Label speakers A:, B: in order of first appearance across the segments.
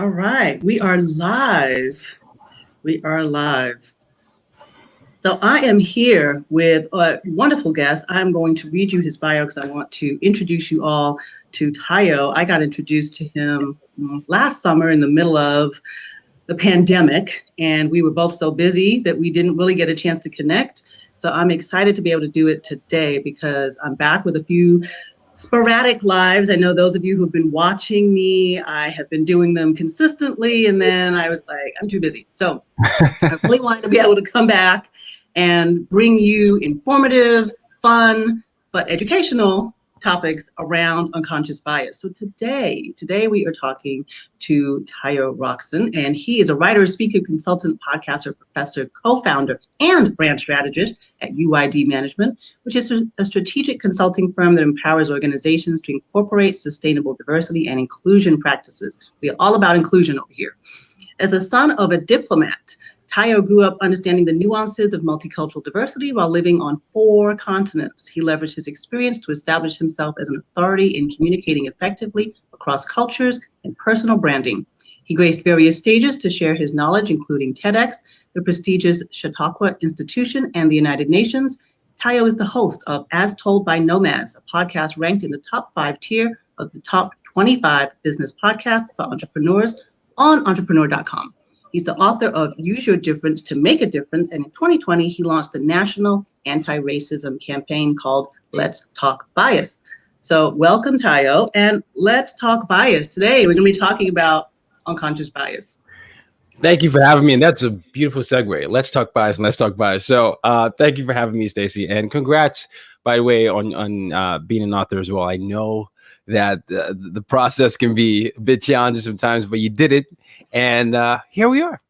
A: All right, we are live. We are live. So I am here with a wonderful guest. I'm going to read you his bio because I want to introduce you all to Tayo. I got introduced to him last summer in the middle of the pandemic, and we were both so busy that we didn't really get a chance to connect. So I'm excited to be able to do it today because I'm back with a few sporadic lives. I know those of you who've been watching me, I have been doing them consistently, and then I was like, I'm too busy. So I really wanted to be able to come back and bring you informative, fun, but educational topics around unconscious bias. So today we are talking to Tayo Rockson, and he is a writer, speaker, consultant, podcaster, professor, co-founder, and brand strategist at UID Management, which is a strategic consulting firm that empowers organizations to incorporate sustainable diversity and inclusion practices. We are all about inclusion over here. As the son of a diplomat, Tayo grew up understanding the nuances of multicultural diversity while living on 4 continents. He leveraged his experience to establish himself as an authority in communicating effectively across cultures and personal branding. He graced various stages to share his knowledge, including TEDx, the prestigious Chautauqua Institution, and the United Nations. Tayo is the host of As Told by Nomads, a podcast ranked in the top 5 tier of the top 25 business podcasts for entrepreneurs on entrepreneur.com. He's the author of Use Your Difference to Make a Difference, and in 2020, he launched a national anti-racism campaign called Let's Talk Bias. So welcome, Tayo, and let's talk bias. Today, we're going to be talking about unconscious bias.
B: Thank you for having me, and that's a beautiful segue. Let's talk bias and let's talk bias. So thank you for having me, Stacey, and congrats, by the way, on being an author as well. I know that the process can be a bit challenging sometimes, but you did it. And here we are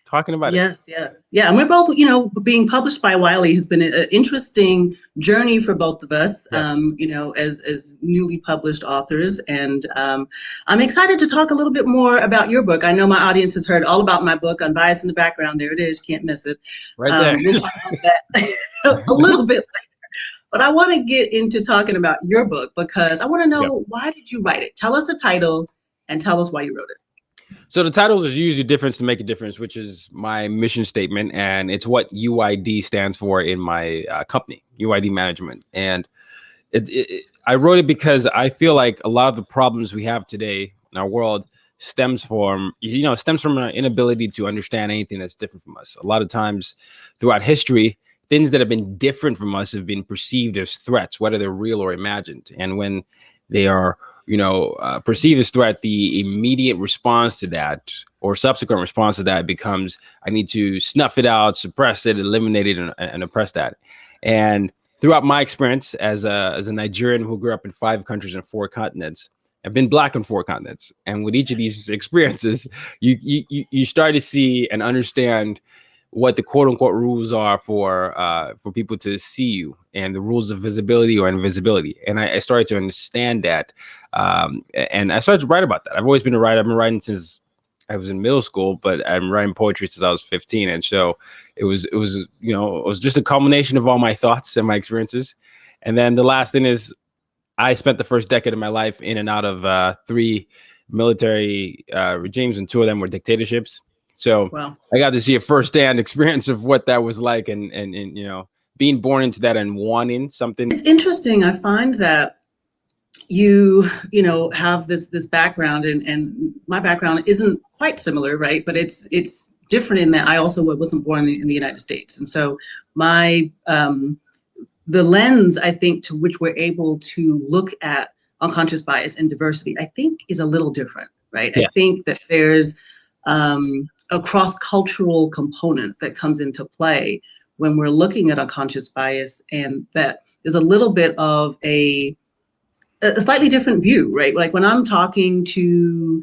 B: talking about
A: it. Yes. Yeah. And we're both, being published by Wiley has been an interesting journey for both of us, yes. As newly published authors. And I'm excited to talk a little bit more about your book. I know my audience has heard all about my book, Unbiased in the Background. There it is. Can't miss it.
B: Right there.
A: We'll talk about that a little bit later. But I want to get into talking about your book because I want to know, why did you write it? Tell us the title and tell us why you wrote it.
B: So the title is Use Your Difference to Make a Difference, which is my mission statement. And it's what UID stands for in my company, UID Management. And I wrote it because I feel like a lot of the problems we have today in our world stems from an inability to understand anything that's different from us. A lot of times throughout history, things that have been different from us have been perceived as threats, whether they're real or imagined. And when they are perceived as threat, the immediate response to that or subsequent response to that becomes, I need to snuff it out, suppress it, eliminate it, and oppress that. And throughout my experience as a Nigerian who grew up in 5 countries and 4 continents, I've been Black on 4 continents. And with each of these experiences, you start to see and understand what the quote unquote rules are for people to see you, and the rules of visibility or invisibility. And I started to understand that. And I started to write about that. I've always been a writer. I've been writing since I was in middle school, but I'm writing poetry since I was 15. And so it was just a culmination of all my thoughts and my experiences. And then the last thing is I spent the first decade of my life in and out of 3 military regimes, and 2 of them were dictatorships. So wow. I got to see a firsthand experience of what that was like, and being born into that and wanting something.
A: It's interesting. I find that you have this background, and my background isn't quite similar, right? But it's different in that I also wasn't born in the United States, and so my the lens, I think, to which we're able to look at unconscious bias and diversity, I think, is a little different, right? Yeah. I think that there's a cross-cultural component that comes into play when we're looking at unconscious bias, and that there's a little bit of a slightly different view, right? Like when I'm talking to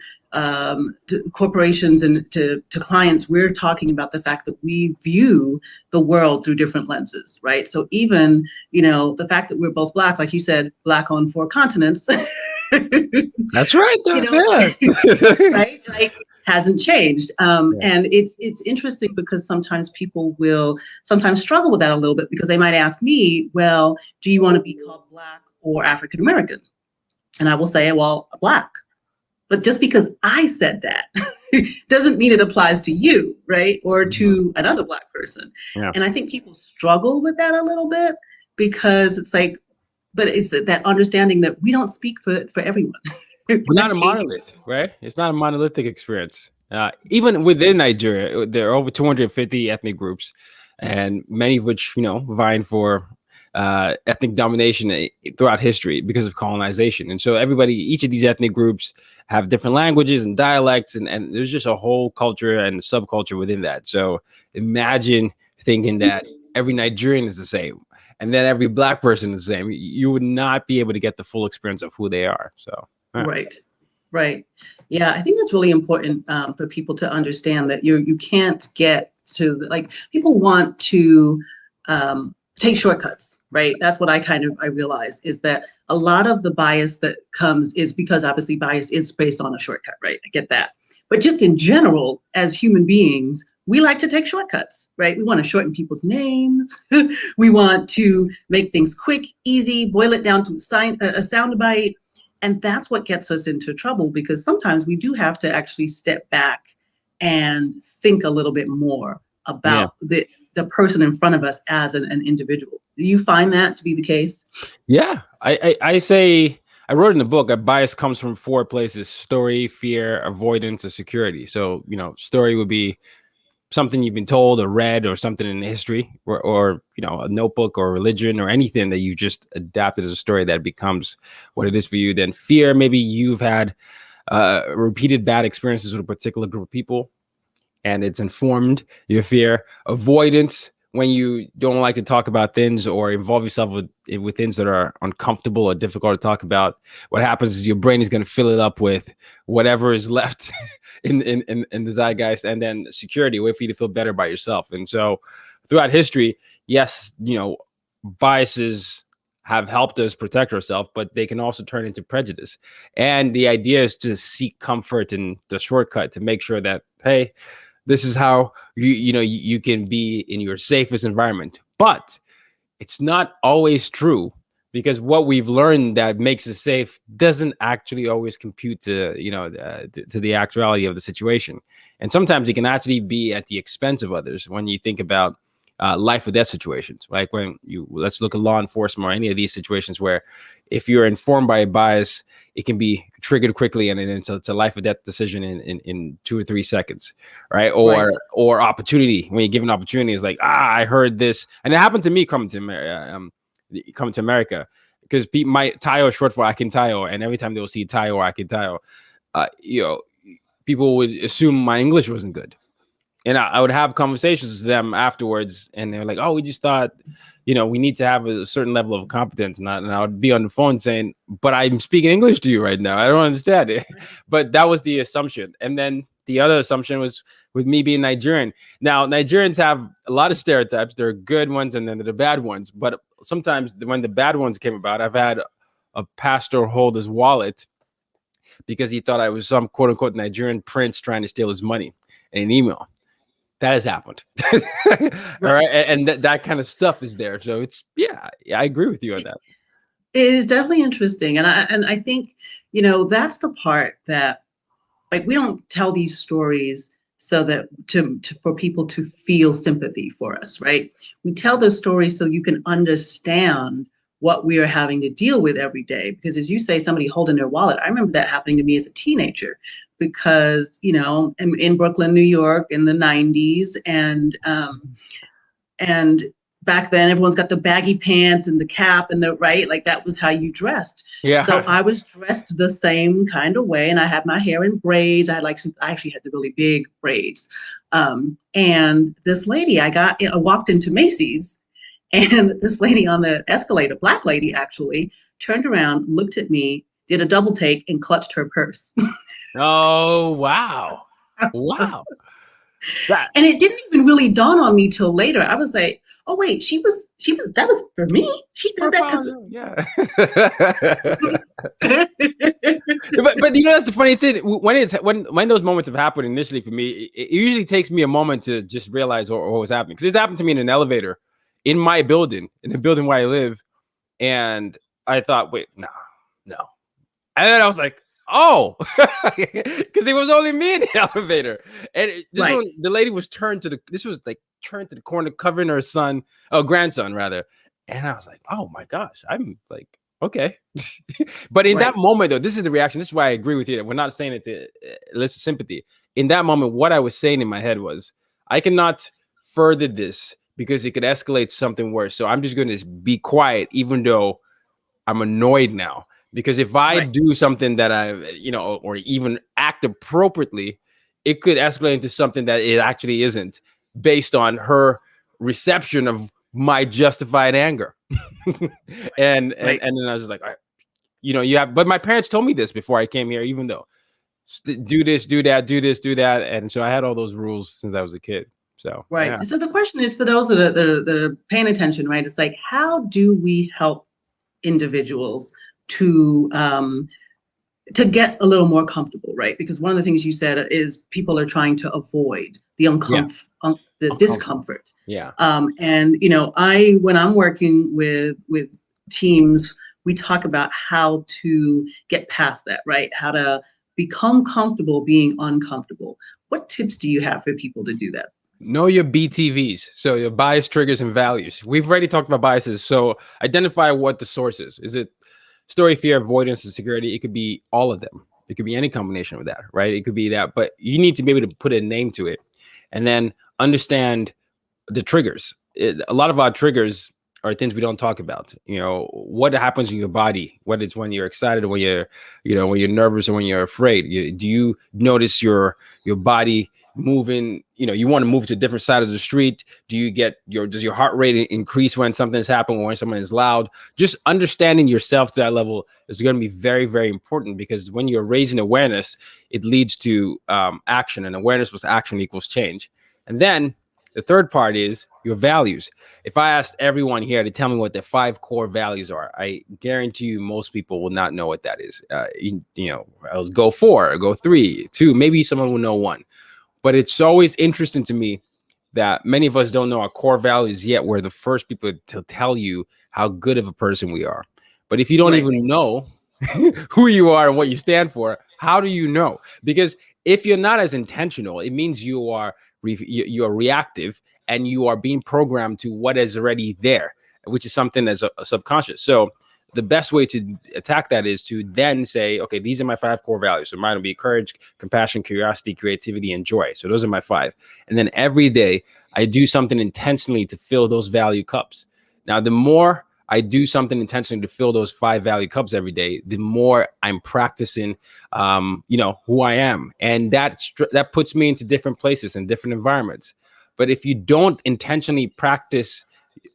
A: corporations and to clients, we're talking about the fact that we view the world through different lenses, right? So even, the fact that we're both Black, like you said, Black on 4 continents.
B: That's right.
A: Right? Like, hasn't changed. And it's interesting because sometimes people will struggle with that a little bit, because they might ask me, well, do you want to be called Black or African American? And I will say, well, Black. But just because I said that doesn't mean it applies to you, right? Or to another Black person.
B: Yeah.
A: And I think people struggle with that a little bit because it's like, but it's that understanding that we don't speak for everyone.
B: We're not a
A: Right?
B: monolith, right? It's not a monolithic experience. Even within Nigeria, there are over 250 ethnic groups, and many of which, vying for ethnic domination throughout history because of colonization. And so each of these ethnic groups have different languages and dialects, and there's just a whole culture and subculture within that. So imagine thinking that every Nigerian is the same, and then every Black person is the same. You would not be able to get the full experience of who they are. So. Yeah.
A: Right. Right. Yeah, I think that's really important for people to understand that you can't get to like people want to take shortcuts, right? That's what I realize is that a lot of the bias that comes is because obviously bias is based on a shortcut, right? I get that. But just in general, as human beings, we like to take shortcuts, right? We want to shorten people's names. We want to make things quick, easy, boil it down to a sound bite. And that's what gets us into trouble because sometimes we do have to actually step back and think a little bit more
B: Yeah.
A: about the person in front of us as an individual. Do you find that to be the case?
B: Yeah. I say, I wrote in the book, a bias comes from 4 places: story, fear, avoidance, and security. So, story would be something you've been told or read or something in history or a notebook or religion or anything that you just adapted as a story that becomes what it is for you. Then fear, maybe you've had repeated bad experiences with a particular group of people and it's informed your fear. Avoidance, when you don't like to talk about things or involve yourself with things that are uncomfortable or difficult to talk about. What happens is your brain is going to fill it up with whatever is left in the zeitgeist. And then security, a way for you to feel better about yourself. And so throughout history, yes, biases have helped us protect ourselves, but they can also turn into prejudice. And the idea is to seek comfort in the shortcut to make sure that, hey, this is how you can be in your safest environment. But it's not always true, because what we've learned that makes us safe doesn't actually always compute to to the actuality of the situation. And sometimes it can actually be at the expense of others when you think about life or death situations. Like let's look at law enforcement or any of these situations where if you're informed by a bias, it can be triggered quickly and it's a life or death decision in 2 or 3 seconds, right? Or opportunity, when you give an opportunity, it's like, I heard this. And it happened to me coming to America, because my Tayo is short for Akintayo, and every time they'll see Tayo or Akintayo, people would assume my English wasn't good. And I would have conversations with them afterwards, and they're like, "Oh, we just thought, we need to have a certain level of competence." And I would be on the phone saying, "But I'm speaking English to you right now. I don't understand it." But that was the assumption. And then the other assumption was with me being Nigerian. Now, Nigerians have a lot of stereotypes. There are good ones, and then there are the bad ones. But sometimes when the bad ones came about, I've had a pastor hold his wallet because he thought I was some quote unquote Nigerian prince trying to steal his money in an email. That has happened. All right. And that kind of stuff is there. So yeah, I agree with you on that.
A: It is definitely interesting. And I think, that's the part that like we don't tell these stories so that for people to feel sympathy for us, right? We tell those stories so you can understand what we are having to deal with every day. Because as you say, somebody holding their wallet, I remember that happening to me as a teenager because, in Brooklyn, New York in the 90s. And back then everyone's got the baggy pants and the cap and right, like that was how you dressed.
B: Yeah.
A: So I was dressed the same kind of way, and I had my hair in braids. I actually had the really big braids. And this lady, I walked into Macy's, and this lady on the escalator, Black lady actually, turned around, looked at me, did a double take, and clutched her purse.
B: Oh, wow. Wow.
A: And it didn't even really dawn on me till later. I was like, oh wait, that was for me. She did that because
B: yeah. but that's the funny thing. When those moments have happened initially for me, it usually takes me a moment to just realize what was happening. Because it's happened to me in an elevator in my building, in the building where I live. And I thought, wait, no. And then I was like, Oh, because it was only me in the elevator, and this
A: Right.
B: one, the lady was turned to the. This was like turned to the corner, covering her son, oh grandson rather, and I was like, oh my gosh, I'm like, okay, but in that
A: Right.
B: moment though, this is the reaction. This is why I agree with you. We're not saying it to elicit sympathy. In that moment, what I was saying in my head was, I cannot further this because it could escalate something worse. So I'm just going to be quiet, even though I'm annoyed now, because if I
A: Right.
B: do something that I, or even act appropriately, it could escalate into something that it actually isn't, based on her reception of my justified anger. and
A: Right.
B: then I was just like, all right, you have. But my parents told me this before I came here, even though do this, do that, do this, do that, and so I had all those rules since I was a kid. So
A: Right.
B: yeah,
A: And so the question is for those that are paying attention, right? It's like, how do we help individuals to get a little more comfortable, right? Because one of the things you said is people are trying to avoid the
B: yeah,
A: the
B: uncomfortable.
A: discomfort.
B: Yeah,
A: And I when I'm working with teams, we talk about how to get past that, right? How to become comfortable being uncomfortable. What tips do you have for people to do that?
B: know your BTVs, so your bias triggers and values. We've already talked about biases, so identify what the source is. Is it story, fear, avoidance, and security? It could be all of them. It could be any combination of that, right? It could be that, but you need to be able to put a name to it, and then understand the triggers. A lot of our triggers are things we don't talk about. What happens in your body, whether it's when you're excited, or when you're nervous, or when you're afraid. Do you notice your body moving? You want to move to a different side of the street. Does your heart rate increase when something's happening, or when someone is loud? Just understanding yourself to that level is going to be very, very important, because when you're raising awareness, it leads to action, and awareness plus action equals change. And then the third part is your values. If I asked everyone here to tell me what their 5 core values are, I guarantee you most people will not know what that is. I'll go 4, go 3, 2, maybe someone will know 1. But it's always interesting to me that many of us don't know our core values, yet we're the first people to tell you how good of a person we are. But if you don't
A: Right.
B: even know who you are and what you stand for, how do you know? Because if you're not as intentional, it means you are reactive, and you are being programmed to what is already there, which is something that's a subconscious. So the best way to attack that is to then say, okay, these are my 5 core values. So mine will be courage, compassion, curiosity, creativity, and joy. So those are my 5. And then every day I do something intentionally to fill those value cups. Now, the more I do something intentionally to fill those 5 value cups every day, the more I'm practicing, who I am. And that puts me into different places and different environments. But if you don't intentionally practice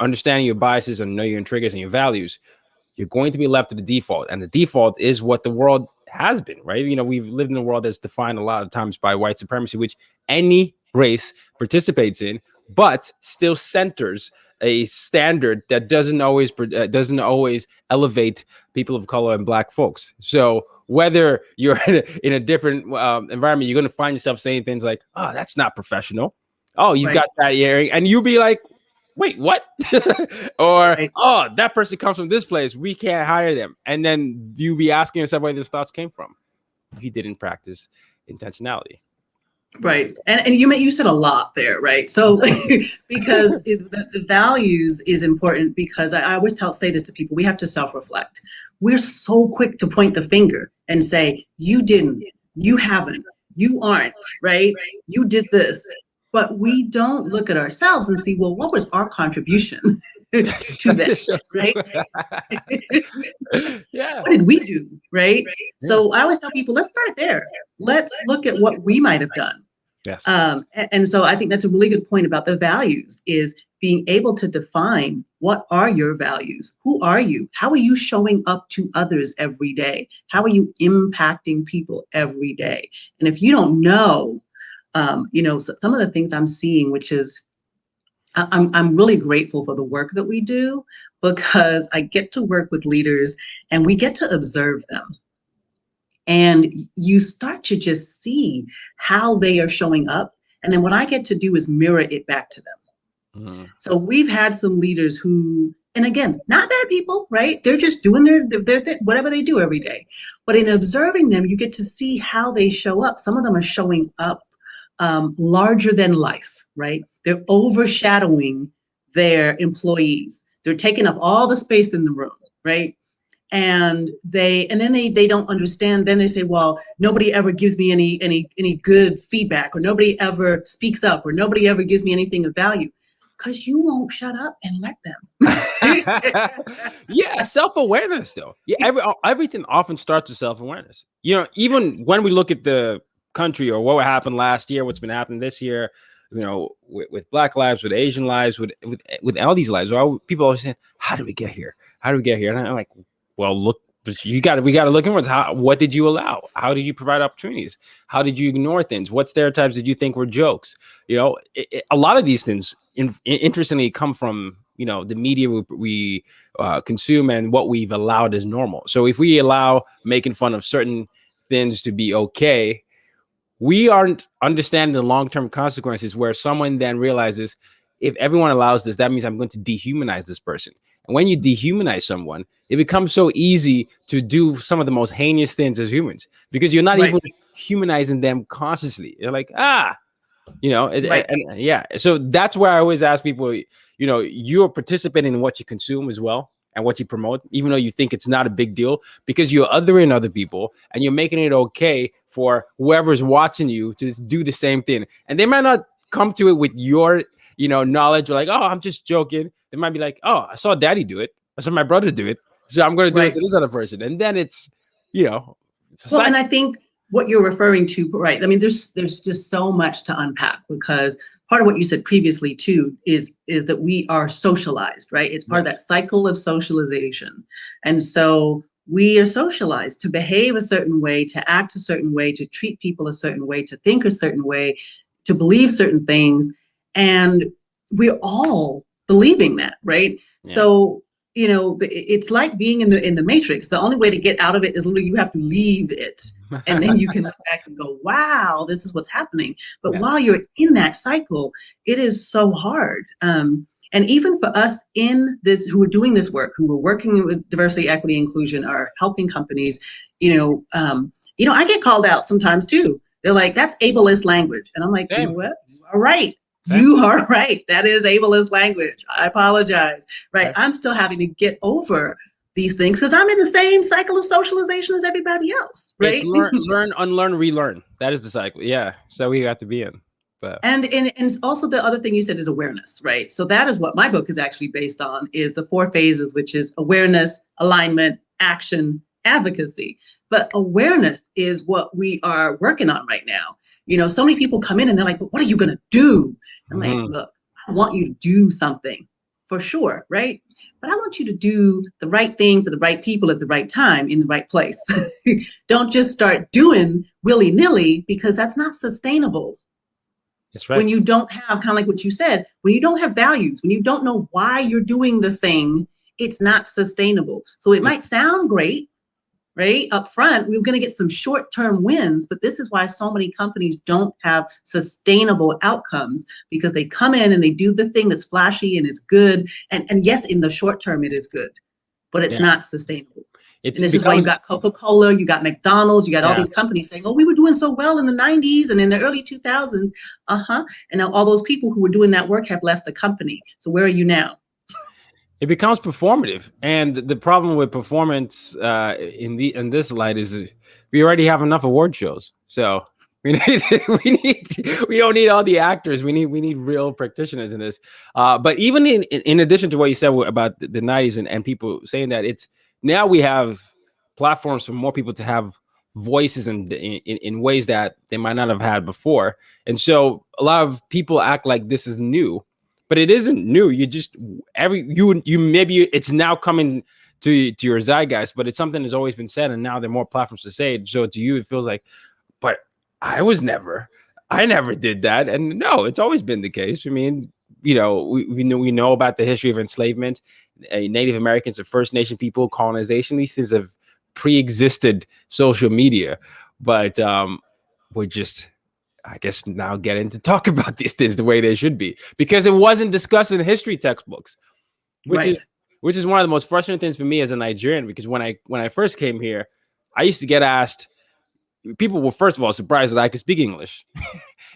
B: understanding your biases and know your triggers and your values, you're going to be left to the default. And the default is what the world has been, right? We've lived in a world that's defined a lot of times by white supremacy, which any race participates in, but still centers a standard that doesn't always elevate people of color and Black folks. So whether you're in a different environment, you're going to find yourself saying things like, "Oh, that's not professional. Oh, you've
A: Right.
B: got that earring," and you'll be like, wait, what? Or,
A: Right.
B: oh, that person comes from this place, we can't hire them. And then you be asking yourself where those thoughts came from. He didn't practice intentionality.
A: Right. And you said a lot there, right? So because the values is important, because I always say this to people, we have to self-reflect. We're so quick to point the finger and say, you didn't, you haven't, you aren't, right? You did this. But we don't look at ourselves and see, well, what was our contribution to that,
B: So,
A: right?
B: yeah.
A: What did we do, right?
B: Yeah.
A: So I always tell people, let's start there. Let's look at what we might have done.
B: Yes.
A: And so I think that's a really good point about the values, is being able to define what are your values? Who are you? How are you showing up to others every day? How are you impacting people every day? And if you don't know, so some of the things I'm seeing, which is I'm really grateful for the work that we do, because I get to work with leaders and we get to observe them. And you start to just see how they are showing up. And then what I get to do is mirror it back to them.
B: Mhm.
A: So we've had some leaders who And again, not bad people, right? They're just doing their whatever they do every day. But in observing them, you get to see how they show up. Some of them are showing up larger than life, right? They're overshadowing their employees. They're taking up all the space in the room, right? And then they don't understand. Then they say, well, nobody ever gives me any good feedback, or nobody ever speaks up, or nobody ever gives me anything of value, because you won't shut up and let them.
B: Yeah, self-awareness though. Yeah, everything often starts with self-awareness. You know, even when we look at the country or what happened last year, what's been happening this year, you know, with Black lives, with Asian lives, with all these lives, people always saying, "How did we get here? How did we get here?" And I'm like, "Well, look, we got to look inwards. What did you allow? How did you provide opportunities? How did you ignore things? What stereotypes did you think were jokes? You know, a lot of these things, interestingly, come from, you know, the media we consume and what we've allowed as normal. So if we allow making fun of certain things to be okay, we aren't understanding the long-term consequences, where someone then realizes, if everyone allows this, that means I'm going to dehumanize this person. And when you dehumanize someone, it becomes so easy to do some of the most heinous things as humans, because you're not
A: Right,
B: even humanizing them consciously. You're like, you know,
A: right,
B: and yeah. So that's where I always ask people, you know, you're participating in what you consume as well and what you promote, even though you think it's not a big deal, because you're othering other people and you're making it okay for whoever's watching you to do the same thing. And they might not come to it with your, you know, knowledge, or like, oh, I'm just joking. They might be like, oh, I saw daddy do it. I saw my brother do it. So I'm going to do it
A: right.
B: to this other person. And then it's, you know, it's a
A: Well, and
B: cycle.
A: I think what you're referring to, right? I mean, there's just so much to unpack, because part of what you said previously too is that we are socialized, right? It's part of
B: Yes.
A: that cycle of socialization, and so we are socialized to behave a certain way, to act a certain way, to treat people a certain way, to think a certain way, to believe certain things, and we're all believing that, right?
B: Yeah.
A: So it's like being in the matrix. The only way to get out of it is literally you have to leave it, and then you can look back and go, wow, this is what's happening. But
B: Yes.
A: while you're in that cycle, it is so hard. And even for us in this, who are doing this work, who are working with diversity, equity, inclusion, are helping companies, I get called out sometimes too. They're like, that's ableist language. And I'm like, you know
B: Same.
A: what? You are right.
B: Same.
A: You are right. That is ableist language. I apologize. Right.
B: Right.
A: I'm still having to get over these things because I'm in the same cycle of socialization as everybody else.
B: It's
A: Right.
B: learn, unlearn, relearn. That is the cycle. Yeah. So we have to be in. But
A: And also the other thing you said is awareness, right? So that is what my book is actually based on, is the 4 phases, which is awareness, alignment, action, advocacy. But awareness is what we are working on right now. So many people come in and they're like, but what are you going to do? I'm like,
B: mhm.
A: look, I want you to do something for sure, right? But I want you to do the right thing for the right people at the right time in the right place. Don't just start doing willy-nilly, because that's not sustainable.
B: That's
A: When
B: right.
A: you don't have, kind of like what you said, when you don't have values, when you don't know why you're doing the thing, it's not sustainable. So it
B: It-
A: might sound great, right? Up front, we're going to get some short-term wins, but this is why so many companies don't have sustainable outcomes, because they come in and they do the thing that's flashy and it's good. And yes, in the short term, it is good, but it's
B: yeah.
A: not sustainable. And
B: It
A: this is why you
B: becomes
A: got Coca-Cola, you got McDonald's, you got all
B: yeah.
A: these companies saying, oh, we were doing so well in the 90s and in the early 2000s. Uh-huh. And now all those people who were doing that work have left the company. So where are you now?
B: It becomes performative, and the problem with performance in this light is we already have enough award shows. So we need we don't need all the actors. We need real practitioners in this. But even in addition to what you said about the 90s and people saying that, it's now we have platforms for more people to have voices in ways that they might not have had before. And so a lot of people act like this is new, but it isn't new. You just you maybe it's now coming to your zeitgeist, but it's something that's always been said, and now there are more platforms to say it. So to you, it feels like, but I never did that. And no, it's always been the case. I mean, you know, we know about the history of enslavement, Native Americans, the First Nation people, colonization. These things have pre-existed social media, but we're just, I guess, now getting to talk about these things the way they should be, because it wasn't discussed in history textbooks, which is
A: Right.
B: which is one of the most frustrating things for me as a Nigerian, because when I first came here, I used to get asked, people were first of all surprised that I could speak English.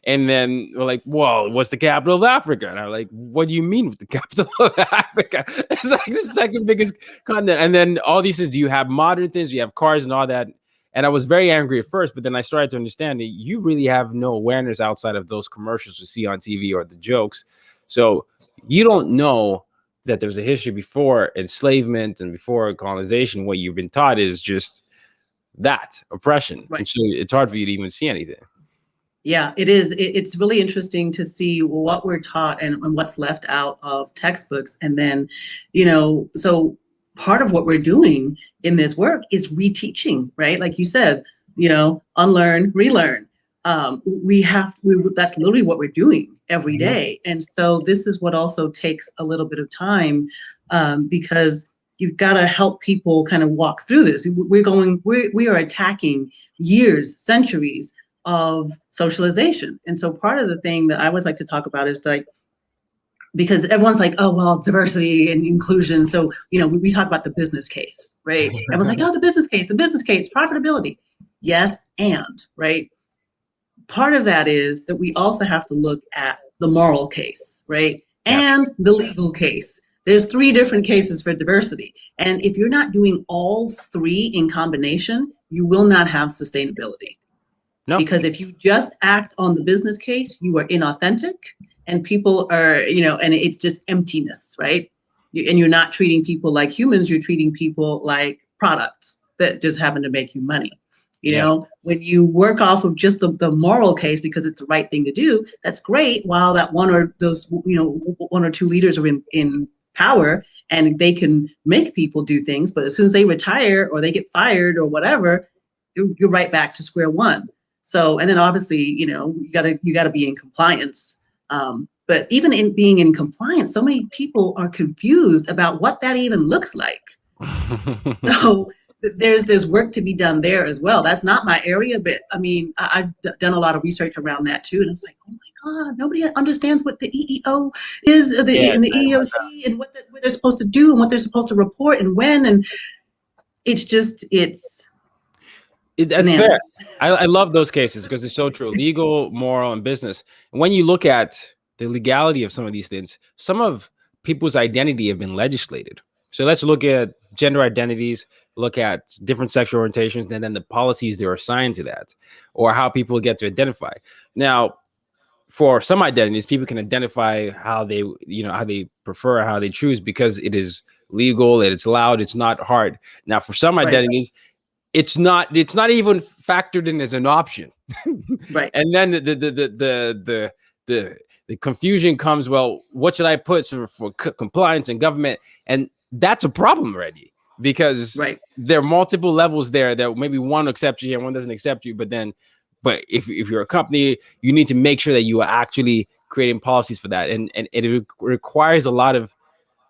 B: And then we're like, whoa, what's the capital of Africa? And I'm like, what do you mean with the capital of Africa? It's like the second biggest continent. And then all these things, do you have modern things? You have cars and all that. And I was very angry at first, but then I started to understand that you really have no awareness outside of those commercials you see on TV or the jokes. So you don't know that there's a history before enslavement and before colonization. What you've been taught is just that oppression.
A: Right.
B: And so it's hard for you to even see anything.
A: Yeah, it is. It's really interesting to see what we're taught and what's left out of textbooks. And then, so part of what we're doing in this work is reteaching, right? Like you said, unlearn, relearn. That's literally what we're doing every day. And so this is what also takes a little bit of time, because you've got to help people kind of walk through this. We are attacking years, centuries of socialization. And so part of the thing that I always like to talk about is like, because everyone's like, oh, well, diversity and inclusion. So, we talk about the business case, right? Everyone's like, oh, the business case, profitability. Yes, and, right? Part of that is that we also have to look at the moral case, right?
B: Yes.
A: And the legal case. There's 3 different cases for diversity. And if you're not doing all 3 in combination, you will not have sustainability. No. Because if you just act on the business case, you are inauthentic, and people are, and it's just emptiness, right? And you're not treating people like humans, you're treating people like products that just happen to make you money. When you work off of just the moral case because it's the right thing to do, that's great, while that one or 2 leaders are in power and they can make people do things. But as soon as they retire or they get fired or whatever, you're right back to square one. So, and then obviously, you gotta be in compliance. But even in being in compliance, so many people are confused about what that even looks like. So there's work to be done there as well. That's not my area, but I mean, I've done a lot of research around that too. And it's like, oh my God, nobody understands what the EEO is, and the EEOC, and what they're supposed to do and what they're supposed to report and when. And it's
B: that's fair. I love those cases because it's so true. Legal, moral, and business. And when you look at the legality of some of these things, some of people's identity have been legislated. So let's look at gender identities, look at different sexual orientations, and then the policies that are assigned to that, or how people get to identify. Now, for some identities, people can identify how they prefer, how they choose, because it is legal, it's allowed, it's not hard. Now, for some identities, it's not even factored in as an option.
A: Right.
B: And then the confusion comes, well, what should I put for compliance and government? And that's a problem already, because there are multiple levels there that maybe one accepts you and one doesn't accept you. But if you're a company, you need to make sure that you are actually creating policies for that. And it requires a lot of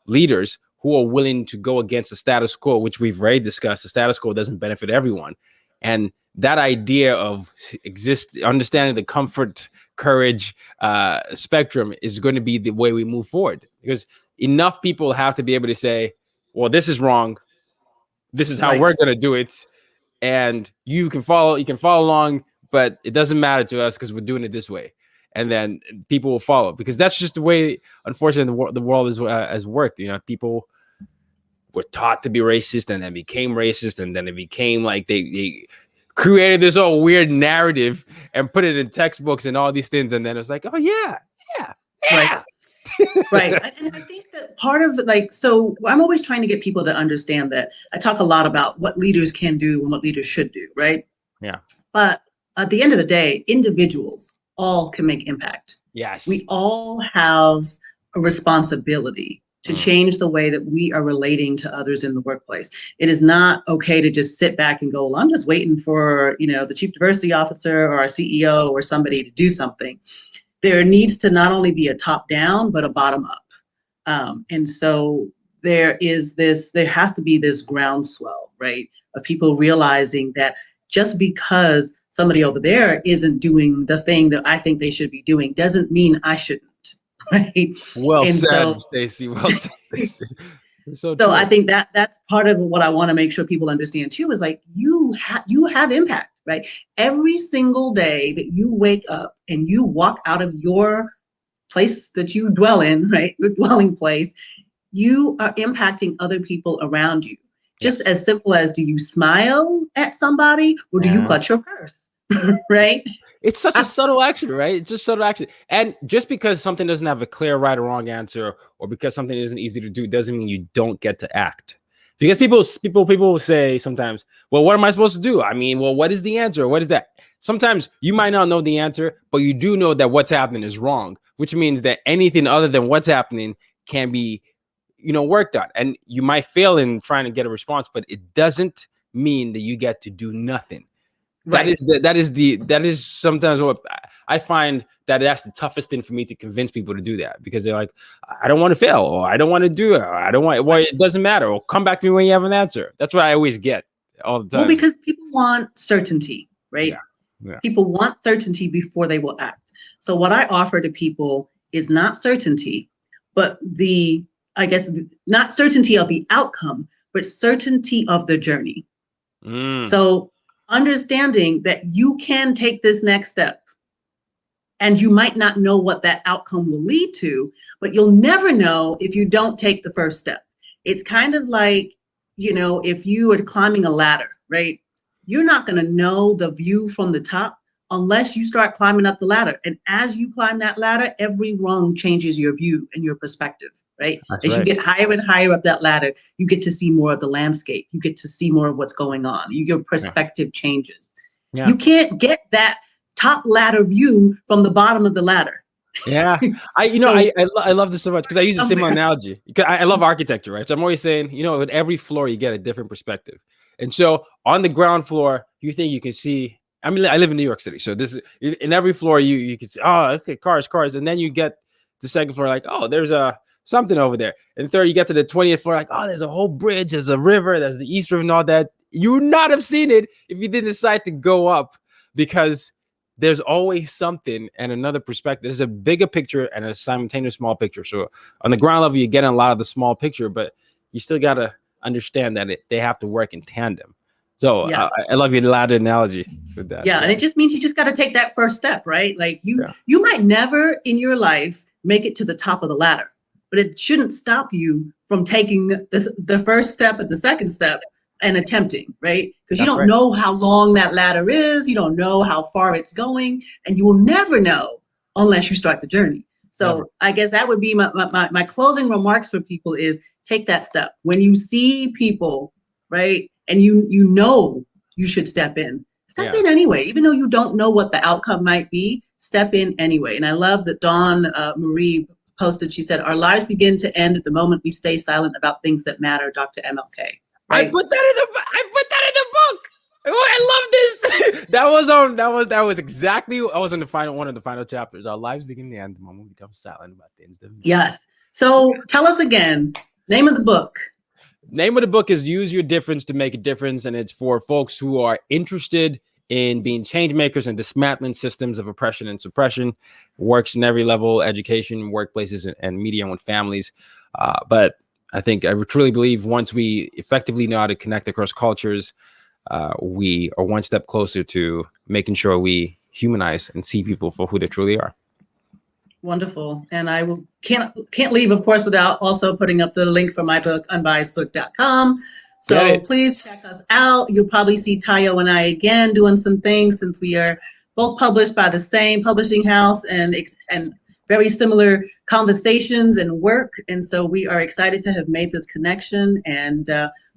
B: leaders who are willing to go against the status quo, which we've already discussed. The status quo doesn't benefit everyone. And that idea of understanding the comfort, courage spectrum is going to be the way we move forward, because enough people have to be able to say, well, this is wrong. This is how we're going to do it. And you can follow along, but it doesn't matter to us because we're doing it this way. And then people will follow, because that's just the way, unfortunately, the world has worked. People were taught to be racist and then became racist, and then it became like they created this whole weird narrative and put it in textbooks and all these things. And then it's like, oh yeah.
A: Right. And I think that part of so I'm always trying to get people to understand that I talk a lot about what leaders can do and what leaders should do. Right.
B: Yeah.
A: But at the end of the day, individuals all can make impact.
B: Yes.
A: We all have a responsibility to change the way that we are relating to others in the workplace. It is not okay to just sit back and go, well, I'm just waiting for, the chief diversity officer or our CEO or somebody to do something. There needs to not only be a top down, but a bottom up. And so there has to be this groundswell, right, of people realizing that just because somebody over there isn't doing the thing that I think they should be doing doesn't mean I shouldn't, right?
B: Well said, Stacey. Well said, Stacey. It's so
A: So I
B: true.
A: think that that's part of what I want to make sure people understand too is like you have impact, right? Every single day that you wake up and you walk out of your place that you dwell in, right? Your dwelling place, you are impacting other people around you. Just
B: Yes.
A: as simple as do you smile at somebody or do you
B: Yeah.
A: clutch your purse? Right?
B: It's such a subtle action, right? It's just subtle action. And just because something doesn't have a clear right or wrong answer, or because something isn't easy to do, doesn't mean you don't get to act. Because people will say sometimes, well, what am I supposed to do? I mean, well, what is the answer? What is that? Sometimes you might not know the answer, but you do know that what's happening is wrong, which means that anything other than what's happening can be, worked on. And you might fail in trying to get a response, but it doesn't mean that you get to do nothing. That
A: Right.
B: is that is sometimes what I find, that's the toughest thing for me to convince people to do that, because they're like, I don't want to fail, or I don't want to do it, or I don't want, well,
A: Right.
B: it doesn't matter, or come back to me when you have an answer. That's what I always get all the
A: Well,
B: time.
A: because people want certainty,
B: Yeah.
A: right?
B: Yeah.
A: People want certainty before they will act. So what I offer to people is not certainty, but I guess, not certainty of the outcome, but certainty of the journey.
B: Mm,
A: So understanding that you can take this next step and you might not know what that outcome will lead to, but you'll never know if you don't take the first step. It's kind of like, if you are climbing a ladder, right? You're not going to know the view from the top unless you start climbing up the ladder. And as you climb that ladder, every rung changes your view and your perspective, right?
B: that's
A: As you
B: right.
A: get higher and higher up that ladder, you get to see more of the landscape. You get to see more of what's going on. Your
B: Yeah.
A: perspective changes.
B: Yeah.
A: You can't get that top ladder view from the bottom of the ladder.
B: Yeah,
A: So
B: I love this so much because I use a similar
A: somewhere.
B: analogy, because I love architecture, right? So I'm always saying, with every floor you get a different perspective, and so on the ground floor you think you can see. I mean, I live in New York City, so this in every floor you can see. Oh, okay, cars, and then you get to second floor, like, oh, there's a something over there, and third you get to the 20th floor, like, oh, there's a whole bridge, there's a river, there's the East River, and all that. You would not have seen it if you didn't decide to go up, because there's always something and another perspective. There's a bigger picture and a simultaneous small picture. So on the ground level, you get a lot of the small picture, but you still got to understand that they have to work in tandem. So
A: Yes.
B: I love your ladder analogy with that.
A: Yeah,
B: Yeah.
A: and it just means you just got to take that first step, right? Like you
B: Yeah.
A: you might never in your life make it to the top of the ladder, but it shouldn't stop you from taking the first step and the second step and attempting, right? Because you
B: That's
A: don't
B: right.
A: know how long that ladder is, you don't know how far it's going, and you will never know unless you start the journey.
B: Never.
A: So I guess that would be my closing remarks for people is take that step. When you see people, right, and you you should step
B: Yeah.
A: in anyway, even though you don't know what the outcome might be, step in anyway. And I love that Dawn Marie posted, she said, our lives begin to end at the moment we stay silent about things that matter, Dr. MLK,
B: I
A: right?
B: put that in the book. Oh, I love this. That was exactly. I was in the final one of the final chapters. Our lives begin to end the moment we become silent about things that matter.
A: Yes. So tell us again, name of the book.
B: Name of the book is Use Your Difference to Make a Difference, and it's for folks who are interested in being change makers and dismantling systems of oppression and suppression. Works in every level: education, workplaces, and media and families. But I truly believe once we effectively know how to connect across cultures, we are one step closer to making sure we humanize and see people for who they truly are.
A: Wonderful. And I will can't leave, of course, without also putting up the link for my book, unbiasedbook.com.
B: Get
A: So
B: it?
A: please check us out. You'll probably see Tayo and I again doing some things since we are both published by the same publishing house and very similar conversations and work. And so we are excited to have made this connection, and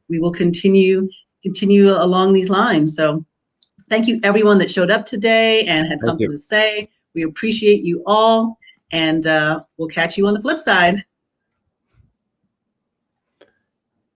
A: we will continue along these lines. So thank you everyone that showed up today and had
B: Thank
A: something
B: you.
A: to say. We appreciate you all, and we'll catch you on the flip side.